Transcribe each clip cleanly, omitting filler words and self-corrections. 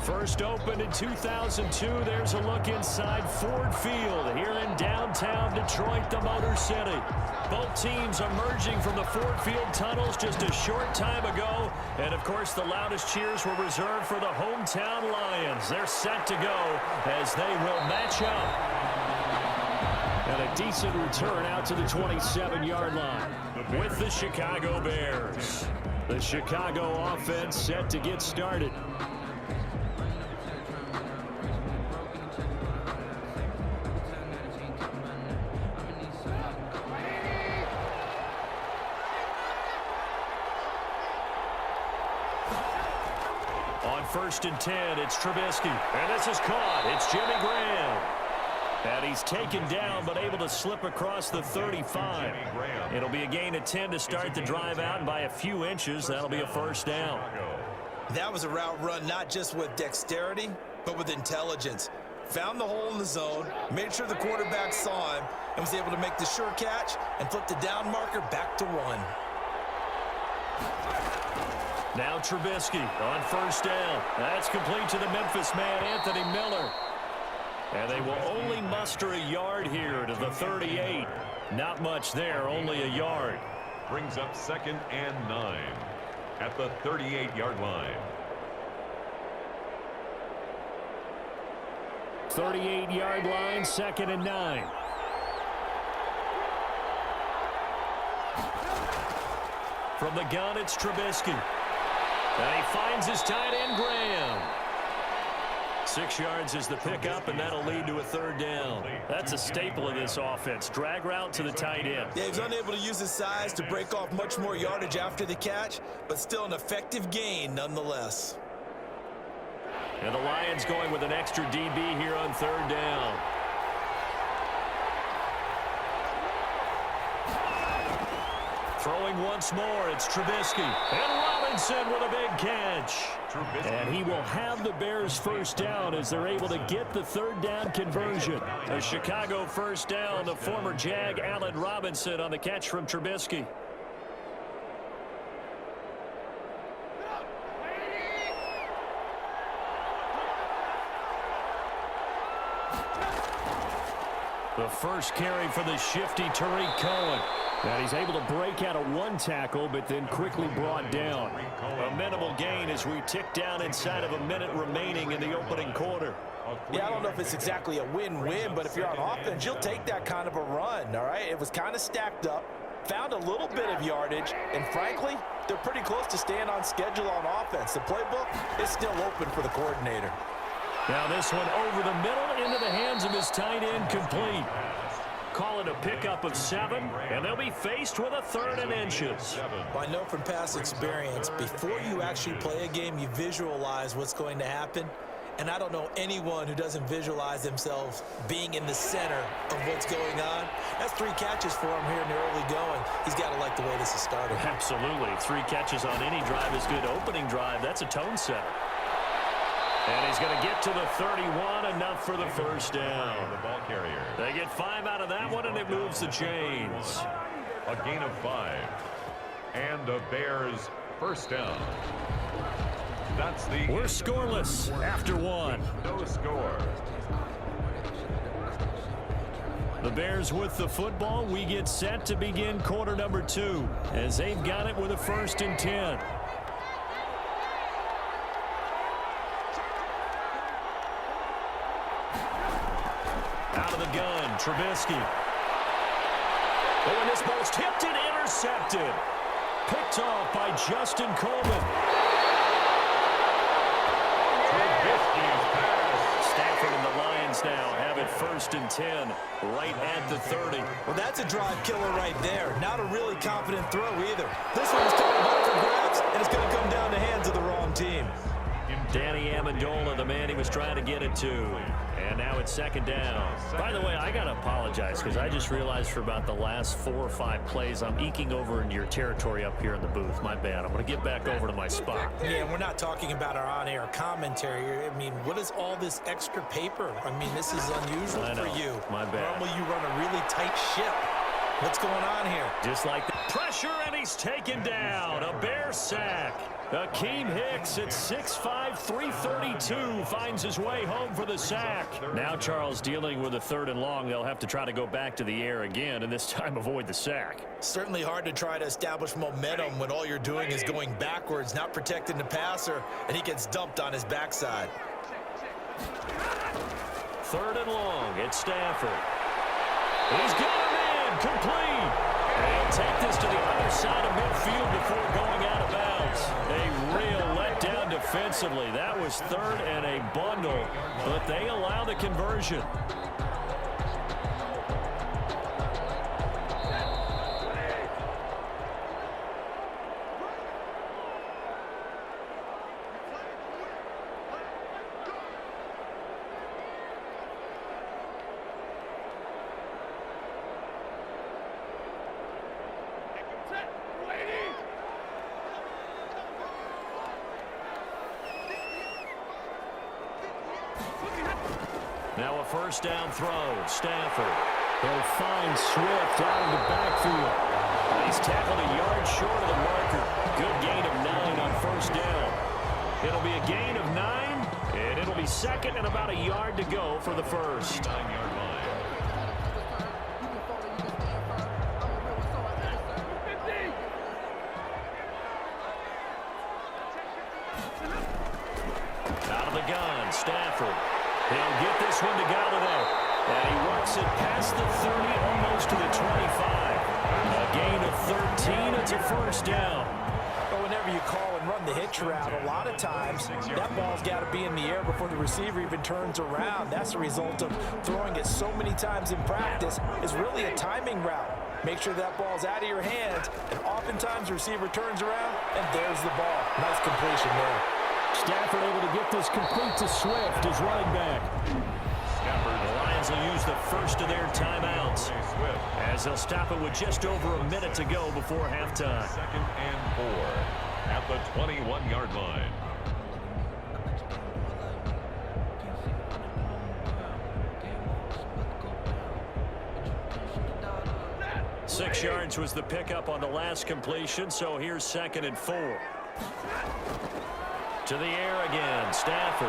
First opened in 2002. There's a look inside Ford Field here in downtown Detroit, the Motor City. Both teams emerging from the Ford Field tunnels just a short time ago. And, of course, the loudest cheers were reserved for the hometown Lions. They're set to go as they will match up. And a decent return out to the 27-yard line with the Chicago Bears. The Chicago offense set to get started. On 1st and 10, it's Trubisky. And this is caught. It's Jimmy Graham. And he's taken down but able to slip across the 35. It'll be a gain of 10 to start the drive out, and by a few inches, that'll be a first down. That was a route run not just with dexterity, but with intelligence. Found the hole in the zone, made sure the quarterback saw him, and was able to make the sure catch and flip the down marker back to 1. Now Trubisky on 1st down. That's complete to the Memphis man, Anthony Miller. And they will only muster a yard here to the 38. Not much there, only a yard. Brings up 2nd and 9 at the 38-yard line. 38-yard line, 2nd and 9. From the gun, it's Trubisky. And he finds his tight end, Graham. 6 yards is the pickup, and that'll lead to a 3rd down. That's a staple of this offense. Drag route to the tight end. Yeah, he was unable to use his size to break off much more yardage after the catch, but still an effective gain nonetheless. And the Lions going with an extra DB here on 3rd down. Throwing once more, it's Trubisky. And Robinson with a big catch. And he will have the Bears' first down as they're able to get the 3rd down conversion. A Chicago first down, the former Jag Allen Robinson on the catch from Trubisky. The first carry for the shifty Tariq Cohen. And he's able to break out of 1 tackle, but then quickly brought down. A minimal gain as we tick down inside of a minute remaining in the opening quarter. Yeah, I don't know if it's exactly a win-win, but if you're on offense, you'll take that kind of a run, all right? It was kind of stacked up, found a little bit of yardage, and frankly, they're pretty close to staying on schedule on offense. The playbook is still open for the coordinator. Now this one over the middle into the hands of his tight end, complete. Call it a pickup of 7, and they'll be faced with a 3rd and inches. Well, I know from past experience, before you actually play a game, you visualize what's going to happen. And I don't know anyone who doesn't visualize themselves being in the center of what's going on. That's 3 catches for him here in the early going. He's got to like the way this is started. Absolutely. 3 catches on any drive is good. Opening drive, that's a tone setter. And he's going to get to the 31, enough for the first down. The ball carrier. They get 5 out of that one, and it moves the chains. A gain of 5. And the Bears' first down. That's the... We're scoreless after 1. No score. The Bears with the football. We get set to begin quarter number 2 as they've got it with a 1st and 10. Out of the gun, Trubisky. Oh, and this ball's tipped and intercepted. Picked off by Justin Coleman. Trubisky's pass. Stafford and the Lions now have it 1st and 10 right at the 30. Well, that's a drive killer right there. Not a really confident throw either. This one's totally up for grabs, and it's going to come down the hands of the wrong team. Danny Amendola, the man he was trying to get it to. And now it's 2nd down. By the way, I got to apologize because I just realized for about the last 4 or 5 plays, I'm eking over into your territory up here in the booth. My bad. I'm going to get back over to my spot. Yeah, we're not talking about our on-air commentary. I mean, what is all this extra paper? I mean, this is unusual for you. My bad. Normally you run a really tight ship. What's going on here? Just like the pressure, and he's taken down. A Bear sack. Akeem Hicks at 6'5", 332 finds his way home for the sack. Now Charles dealing with a 3rd and long. They'll have to try to go back to the air again and this time avoid the sack. Certainly hard to try to establish momentum when all you're doing is going backwards, not protecting the passer, and he gets dumped on his backside. 3rd and long. It's Stafford. He's got him in. Complete. They'll take this to the other side of midfield before going out of bounds. A real letdown defensively. That was 3rd and a bundle, but they allow the conversion. Now a 1st down throw. Stafford. He'll find Swift out of the backfield. He's tackled a yard short of the marker. Good gain of 9 on 1st down. It'll be a gain of 9, and it'll be 2nd and about a yard to go for the 1st. 9-yard line. Out of the gun, Stafford. He'll get this one to Galladay. And he works it past the 30, almost to the 25. A gain of 13. It's a 1st down. But whenever you call and run the hitch route, a lot of times that ball's got to be in the air before the receiver even turns around. That's the result of throwing it so many times in practice. Is really a timing route. Make sure that ball's out of your hands, and oftentimes the receiver turns around, and there's the ball. Nice completion there. Stafford able to get this complete to Swift, his running back. The Lions will use the first of their timeouts as they'll stop it with just over a minute to go before halftime. 2nd and 4 at the 21-yard line. Six yards was the pickup on the last completion, so here's 2nd and 4. To the air again, Stafford.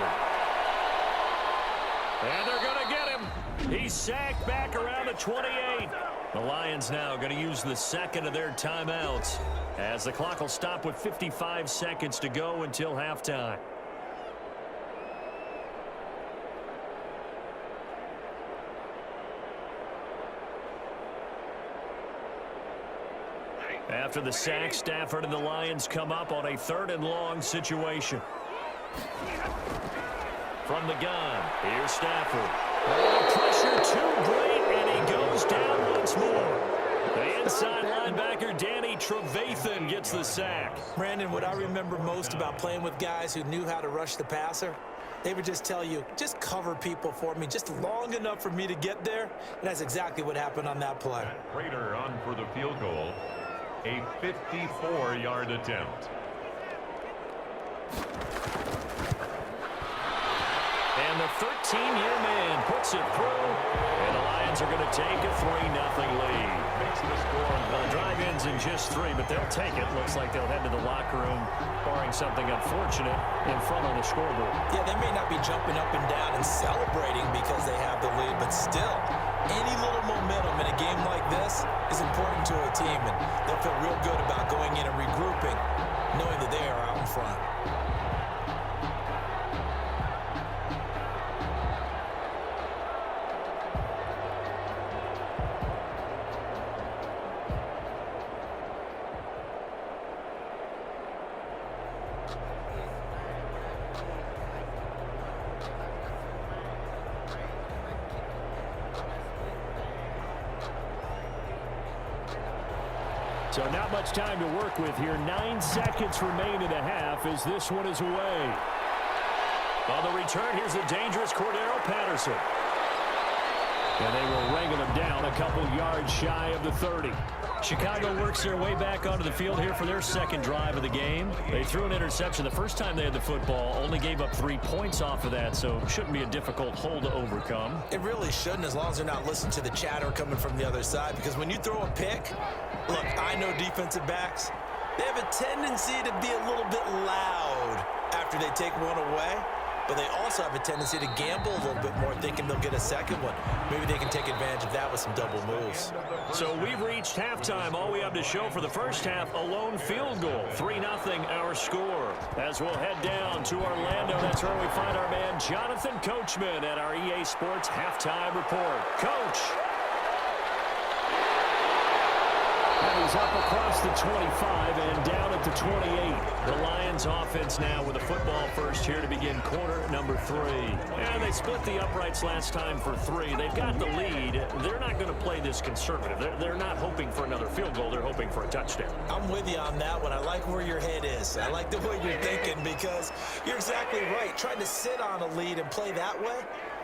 And they're going to get him. He's sacked back around the 28. The Lions now going to use the 2nd of their timeouts as the clock will stop with 55 seconds to go until halftime. After the sack, Stafford and the Lions come up on a 3rd and long situation. From the gun, here's Stafford. Oh, pressure too great, and he goes down once more. The inside linebacker, Danny Trevathan, gets the sack. Brandon, what I remember most about playing with guys who knew how to rush the passer, they would just tell you, just cover people for me, just long enough for me to get there. And that's exactly what happened on that play. Prater on for the field goal. A 54-yard attempt. And the 13-year man puts it through. And the Lions are going to take a 3-0 lead. Makes the score. Well, the drive ends in just 3, but they'll take it. Looks like they'll head to the locker room, barring something unfortunate, in front of the scoreboard. Yeah, they may not be jumping up and down and celebrating because they have the lead, but still, any little momentum in a game like this is important to a team, and they'll feel real good about going in and regrouping, knowing that they are out in front. So not much time to work with here. 9 seconds remain in the half as this one is away. On the return, here's the dangerous Cordero Patterson. And they will wrangle him down a couple yards shy of the 30. Chicago works their way back onto the field here for their second drive of the game. They threw an interception the first time they had the football, only gave up 3 points off of that, so shouldn't be a difficult hole to overcome. It really shouldn't, as long as they're not listening to the chatter coming from the other side, because when you throw a pick, look, I know defensive backs, They have a tendency to be a little bit loud after they take one away, but they also have a tendency to gamble a little bit more, thinking they'll get a second one. Maybe they can take advantage of that with some double moves. So we've reached halftime. All we have to show for the first half, a lone field goal. 3-0 our score. As we'll head down to Orlando, that's where we find our man Jonathan Coachman at our EA Sports Halftime Report. Coach. And he's up across the 25 and down at the 28. The Lions offense now with a football first here to begin quarter number 3. And they split the uprights last time for 3. They've got the lead. They're not going to play this conservative. They're not hoping for another field goal. They're hoping for a touchdown. I'm with you on that one. I like where your head is. I like the way you're thinking because you're exactly right. Trying to sit on a lead and play that way,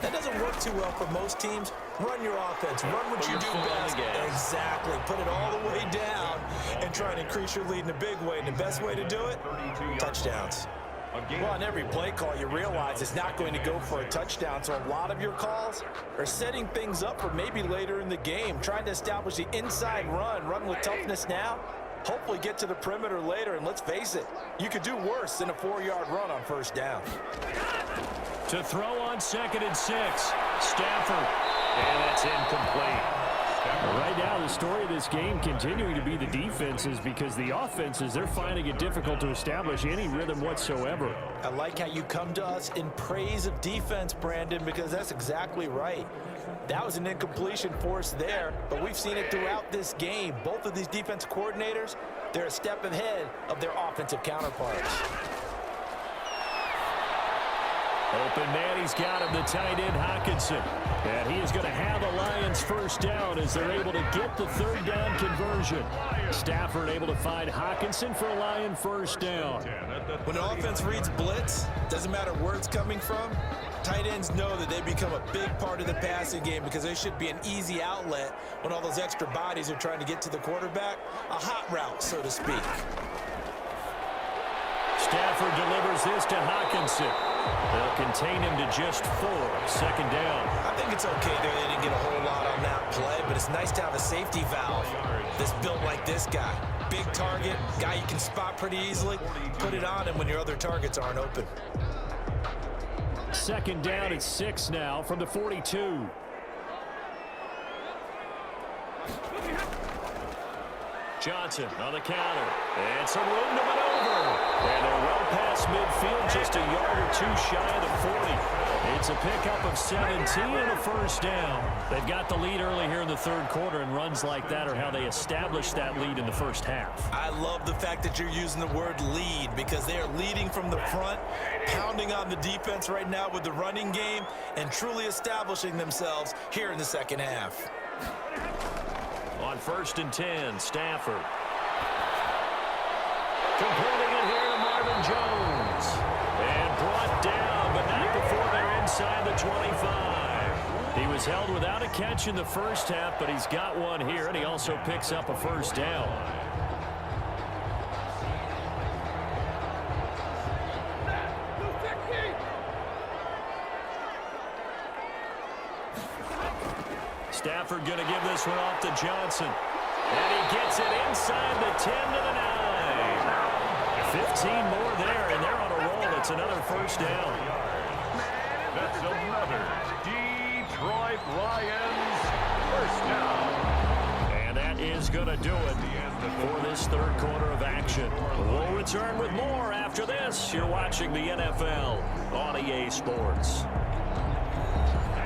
that doesn't work too well for most teams. Run your offense. Run what you do best. Exactly. Put it all the way down and try and increase your lead in a big way. And the best way to do it, touchdowns. Well, on every play call, you realize it's not going to go for a touchdown. So a lot of your calls are setting things up for maybe later in the game, trying to establish the inside run with toughness now. Hopefully get to the perimeter later, and let's face it, you could do worse than a 4-yard run on first down. To throw on 2nd and 6. Stafford. And that's incomplete. Right now, the story of this game continuing to be the defenses because the offenses, they're finding it difficult to establish any rhythm whatsoever. I like how you come to us in praise of defense, Brandon, because that's exactly right. That was an incompletion for us there, but we've seen it throughout this game. Both of these defense coordinators, they're a step ahead of their offensive counterparts. Open man, he's got him, the tight end, Hockenson. And he is going to have the Lions first down as they're able to get the third down conversion. Stafford able to find Hockenson for a Lion first down. When an offense reads blitz, doesn't matter where it's coming from, tight ends know that they become a big part of the passing game because they should be an easy outlet when all those extra bodies are trying to get to the quarterback. A hot route, so to speak. Stafford delivers this to Hockenson. They'll contain him to just 4. 2nd down. I think it's okay there. They didn't get a whole lot on that play, but it's nice to have a safety valve that's built like this guy. Big target, guy you can spot pretty easily. Put it on him when your other targets aren't open. 2nd down at 6 now from the 42. Johnson on the counter. And some room to maneuver. And they're well past midfield, just a yard or 2 shy of the 40. It's a pickup of 17 and a first down. They've got the lead early here in the 3rd quarter, and runs like that are how they establish that lead in the first half. I love the fact that you're using the word lead because they are leading from the front, pounding on the defense right now with the running game, and truly establishing themselves here in the 2nd half. On 1st and 10, Stafford. Completing it here to Marvin Jones. And brought down, but not before they're inside the 25. He was held without a catch in the first half, but he's got one here, and he also picks up a first down. Stafford going to give this one off to Johnson. And he gets it inside the 10 to the 9. 15 more there, and they're on a roll. It's another first down. That's another Detroit Lions first down. And that is going to do it for this 3rd quarter of action. We'll return with more after this. You're watching the NFL on EA Sports.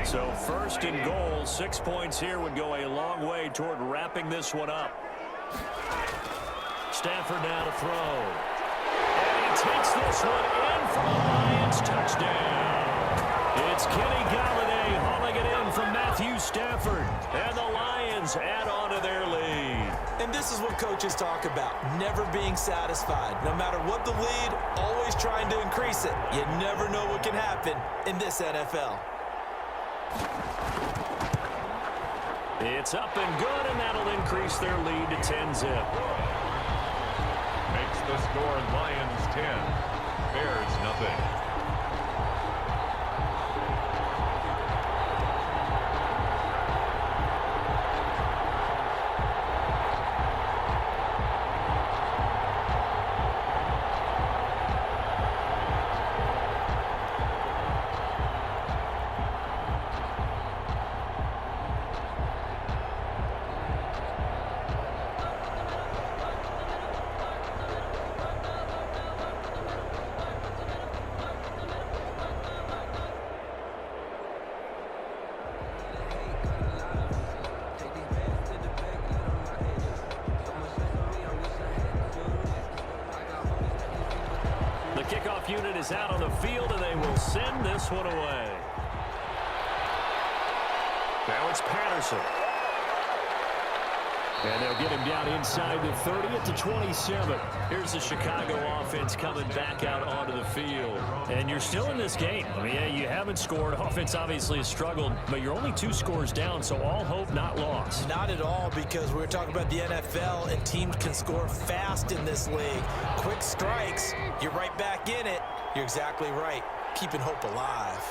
So 1st and goal, 6 points here would go a long way toward wrapping this one up. Stafford now to throw. And he takes this one in for a Lions touchdown. It's Kenny Galladay hauling it in from Matthew Stafford. And the Lions add on to their lead. And this is what coaches talk about, never being satisfied. No matter what the lead, always trying to increase it. You never know what can happen in this NFL. It's up and good, and that'll increase their lead to 10-zip. Makes the score Lions 10, Bears nothing. unit is out on the field, and they will send this one away. Now it's Patterson. And they'll get him down inside the 30 at the 27. Here's the Chicago offense coming back out onto the field. And you're still in this game. I mean, yeah, you haven't scored. Offense obviously has struggled, but you're only 2 scores down, so all hope not lost. Not at all, because we're talking about the NFL, and teams can score fast in this league. Quick strikes, you're right back in it. You're exactly right. Keeping hope alive.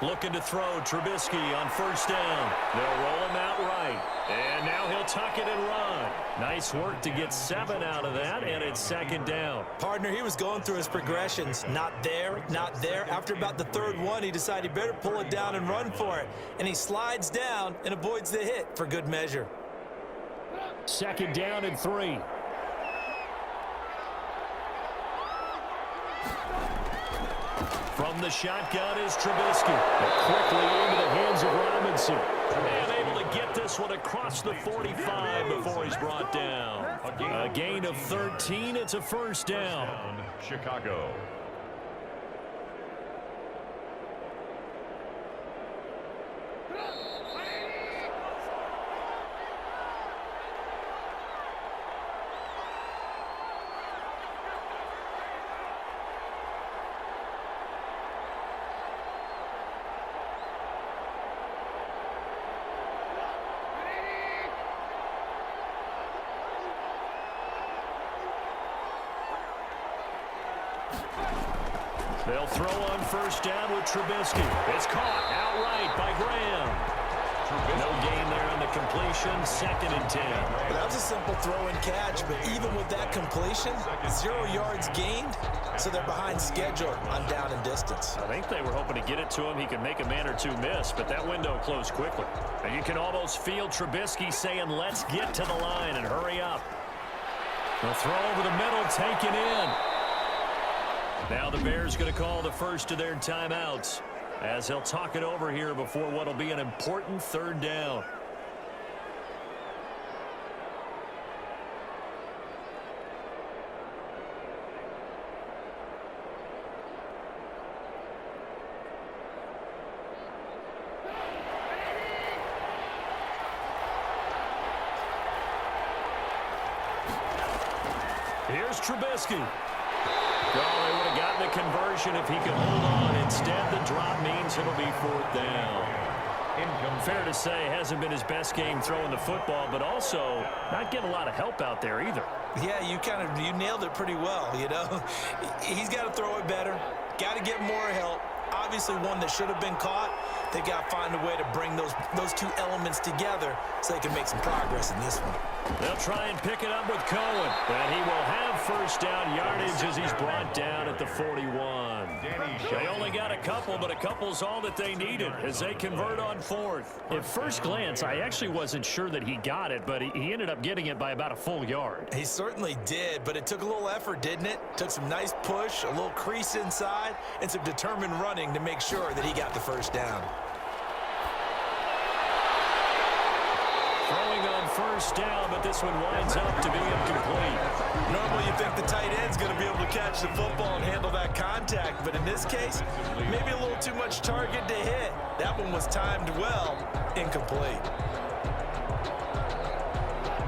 Looking to throw, Trubisky on first down. They'll roll him out right. And now he'll tuck it and run. Nice work to get 7 out of that, and it's second down. Partner, he was going through his progressions. Not there, not there. After about the 3rd one, he decided he better pull it down and run for it. And he slides down and avoids the hit for good measure. Second down and 3. From the shotgun is Trubisky. But quickly into the hands of Robinson. And able to get this one across the 45 before he's brought down. A gain of 13. It's a first down. Chicago. They'll throw on first down with Trubisky. It's caught outright by Graham. No gain there on the completion. 2nd and 10. That was a simple throw and catch, but even with that completion, 0 yards gained, so they're behind schedule on down and distance. I think they were hoping to get it to him. He could make a man or 2 miss, but that window closed quickly. And you can almost feel Trubisky saying, let's get to the line and hurry up. The throw over the middle, taken in. Now the Bears going to call the first of their timeouts as they'll talk it over here before what will be an important 3rd down. Here's Trubisky. Well, they would have gotten the conversion if he could hold on. Instead, the drop means it'll be 4th down. Fair to say, hasn't been his best game throwing the football, but also not getting a lot of help out there either. Yeah, you nailed it pretty well, you know. He's got to throw it better. Got to get more help. Obviously one that should have been caught. They got to find a way to bring those 2 elements together so they can make some progress in this one. They'll try and pick it up with Cohen, and he will have first down yardage as he's brought down at the 41. They only got a couple, but a couple's all that they needed as they convert on 4th. At first glance, I actually wasn't sure that he got it, but he ended up getting it by about a full yard. He certainly did, but it took a little effort, didn't it? Took some nice push, a little crease inside, and some determined running to make sure that he got the first down. Throwing on first down, but this one winds up to be incomplete. Normally you think the tight end's going to be able to catch the football and handle that contact, but in this case, maybe a little too much target to hit. That one was timed well, incomplete.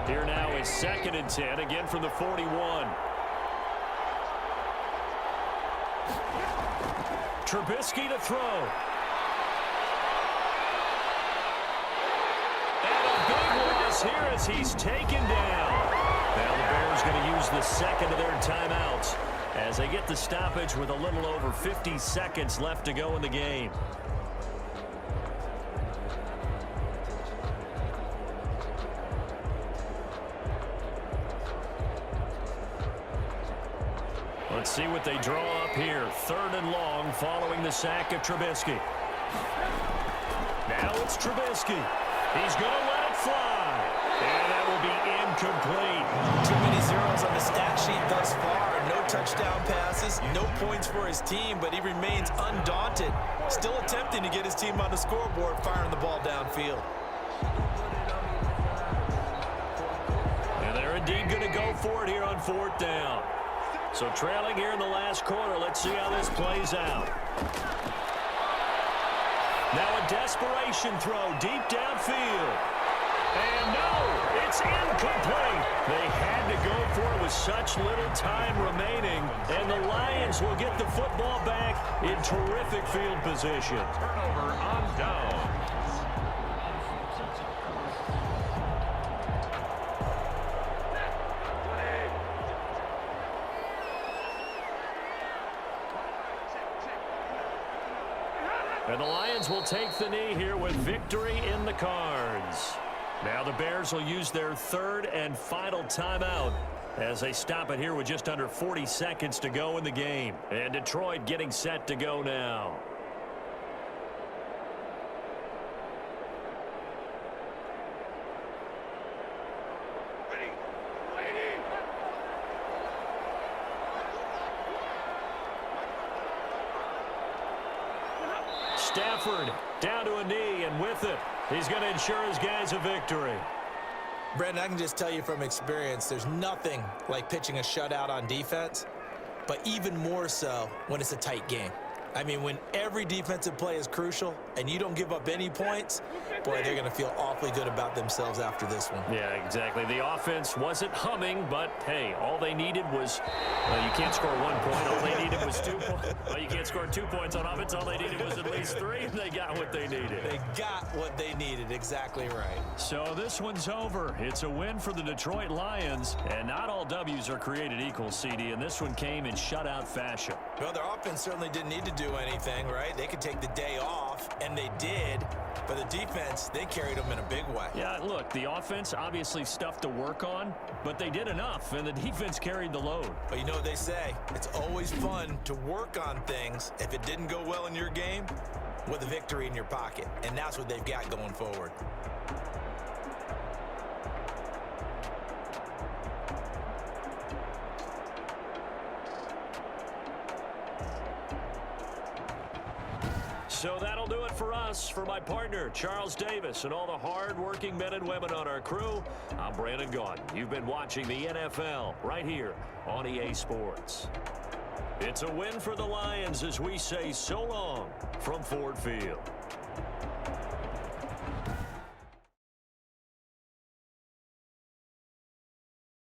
Here now is 2nd and 10, again from the 41. Trubisky to throw. Here as he's taken down. Now the Bears going to use the 2nd of their timeouts as they get the stoppage with a little over 50 seconds left to go in the game. Let's see what they draw up here. 3rd and long following the sack of Trubisky. Now it's Trubisky. He's going to let it fly. And that will be incomplete. Too many zeros on the stat sheet thus far. No touchdown passes, no points for his team, but he remains undaunted. Still attempting to get his team on the scoreboard, firing the ball downfield. And they're in indeed going to go for it here on 4th down. So trailing here in the last quarter. Let's see how this plays out. Now a desperation throw deep downfield. And no, it's incomplete. They had to go for it with such little time remaining. And the Lions will get the football back in terrific field position. Turnover on down. And the Lions will take the knee here with victory in the cards. Now the Bears will use their 3rd and final timeout as they stop it here with just under 40 seconds to go in the game. And Detroit getting set to go now. Stafford down to a knee, and with it, he's going to ensure his guys a victory. Brandon, I can just tell you from experience, there's nothing like pitching a shutout on defense, but even more so when it's a tight game. I mean, when every defensive play is crucial and you don't give up any points, boy, they're going to feel awfully good about themselves after this one. Yeah, exactly. The offense wasn't humming, but, hey, all they needed was, well, you can't score 1 point. All they needed was 2 points. Well, you can't score 2 points on offense. All they needed was at least 3, and they got what they needed. They got what they needed. Exactly right. So this one's over. It's a win for the Detroit Lions, and not all W's are created equal, CD, and this one came in shutout fashion. Well, their offense certainly didn't need to do anything, right? They could take the day off, and they did. But the defense, they carried them in a big way. Yeah, look, the offense obviously stuff to work on, but they did enough, and the defense carried the load. But you know what they say, it's always fun to work on things if it didn't go well in your game with a victory in your pocket. And that's what they've got going forward. So that'll do it for us. For my partner, Charles Davis, and all the hard-working men and women on our crew, I'm Brandon Gaudin. You've been watching the NFL right here on EA Sports. It's a win for the Lions as we say so long from Ford Field.